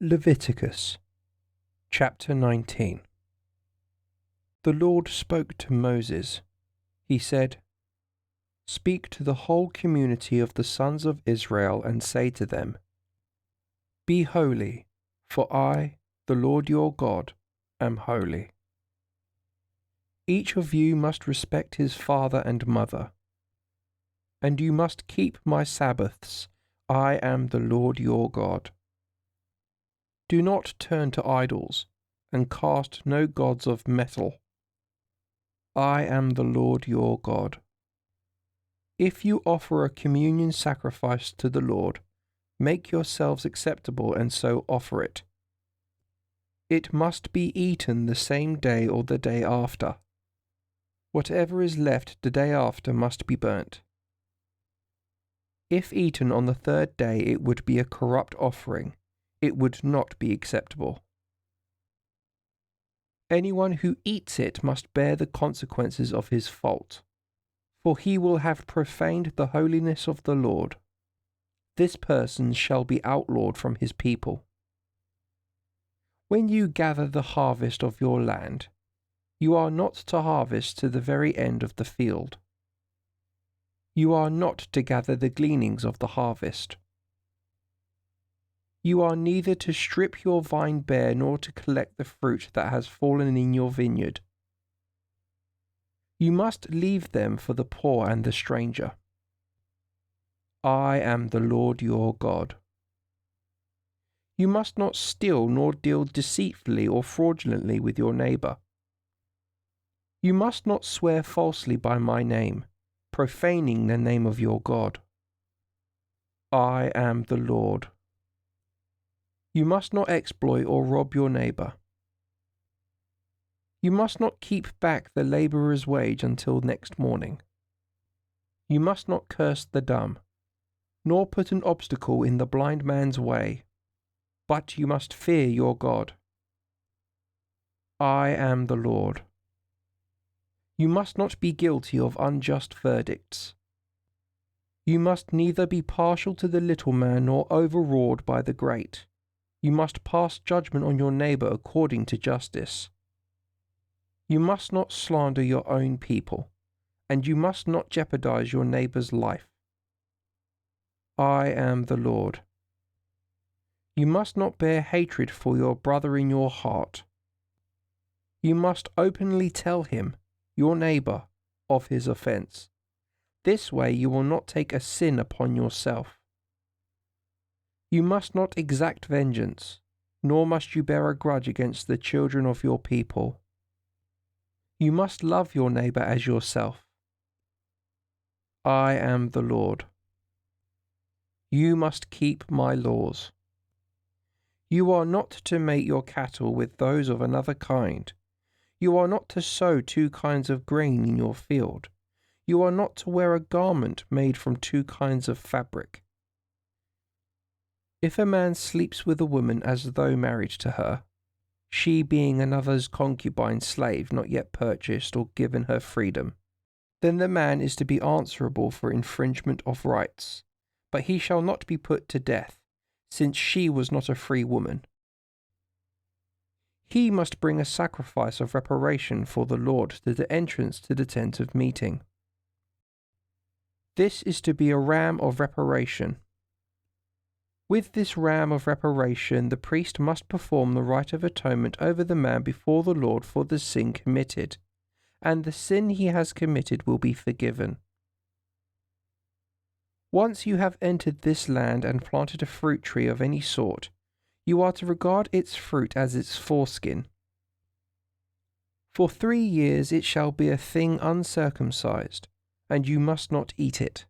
Leviticus chapter 19. The Lord spoke to Moses. He said, "Speak to the whole community of the sons of Israel and say to them, Be holy, for I, the Lord your God, am holy. Each of you must respect his father and mother, and you must keep my Sabbaths. I am the Lord your God. Do not turn to idols, and cast no gods of metal. I am the Lord your God. If you offer a communion sacrifice to the Lord, make yourselves acceptable and so offer it. It must be eaten the same day or the day after. Whatever is left the day after must be burnt. If eaten on the third day, it would be a corrupt offering. It would not be acceptable. Anyone who eats it must bear the consequences of his fault, for he will have profaned the holiness of the Lord. This person shall be outlawed from his people. When you gather the harvest of your land, you are not to harvest to the very end of the field. You are not to gather the gleanings of the harvest. You are neither to strip your vine bare nor to collect the fruit that has fallen in your vineyard. You must leave them for the poor and the stranger. I am the Lord your God. You must not steal nor deal deceitfully or fraudulently with your neighbor. You must not swear falsely by my name, profaning the name of your God. I am the Lord. You must not exploit or rob your neighbor. You must not keep back the laborer's wage until next morning. You must not curse the dumb, nor put an obstacle in the blind man's way, but you must fear your God. I am the Lord. You must not be guilty of unjust verdicts. You must neither be partial to the little man nor overawed by the great. You must pass judgment on your neighbor according to justice. You must not slander your own people, and you must not jeopardize your neighbor's life. I am the Lord. You must not bear hatred for your brother in your heart. You must openly tell him, your neighbor, of his offense. This way you will not take a sin upon yourself. You must not exact vengeance, nor must you bear a grudge against the children of your people. You must love your neighbor as yourself. I am the Lord. You must keep my laws. You are not to mate your cattle with those of another kind. You are not to sow two kinds of grain in your field. You are not to wear a garment made from two kinds of fabric. If a man sleeps with a woman as though married to her, she being another's concubine slave not yet purchased or given her freedom, then the man is to be answerable for infringement of rights, but he shall not be put to death, since she was not a free woman. He must bring a sacrifice of reparation for the Lord to the entrance to the tent of meeting. This is to be a ram of reparation. With this ram of reparation, the priest must perform the rite of atonement over the man before the Lord for the sin committed, and the sin he has committed will be forgiven. Once you have entered this land and planted a fruit tree of any sort, you are to regard its fruit as its foreskin. For 3 years it shall be a thing uncircumcised, and you must not eat it.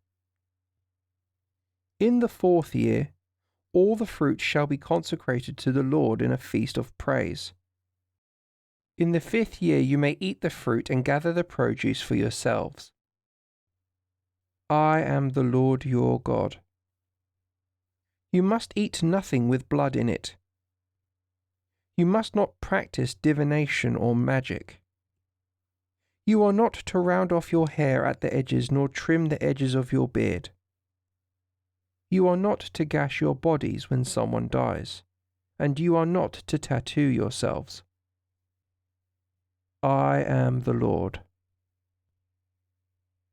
In the 4th year, all the fruit shall be consecrated to the Lord in a feast of praise. In the 5th year you may eat the fruit and gather the produce for yourselves. I am the Lord your God. You must eat nothing with blood in it. You must not practice divination or magic. You are not to round off your hair at the edges nor trim the edges of your beard. You are not to gash your bodies when someone dies, and you are not to tattoo yourselves. I am the Lord.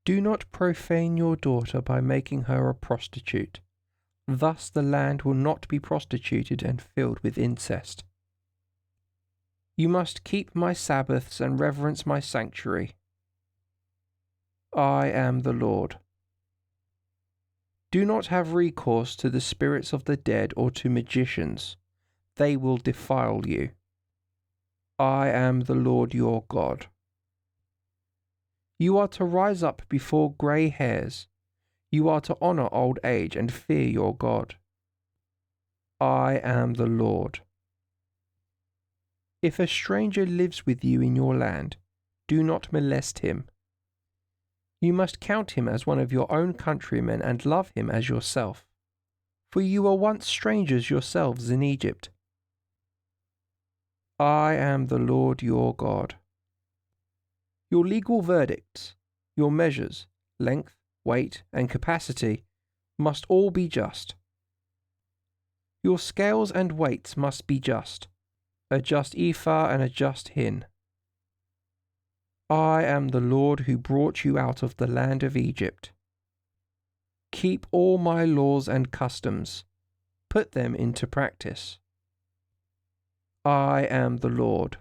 Do not profane your daughter by making her a prostitute. Thus the land will not be prostituted and filled with incest. You must keep my Sabbaths and reverence my sanctuary. I am the Lord. Do not have recourse to the spirits of the dead or to magicians. They will defile you. I am the Lord your God. You are to rise up before grey hairs. You are to honour old age and fear your God. I am the Lord. If a stranger lives with you in your land, do not molest him. You must count him as one of your own countrymen and love him as yourself, for you were once strangers yourselves in Egypt. I am the Lord your God. Your legal verdicts, your measures, length, weight, and capacity must all be just. Your scales and weights must be just, a just ephah and a just hin. I am the Lord who brought you out of the land of Egypt. Keep all my laws and customs. Put them into practice. I am the Lord.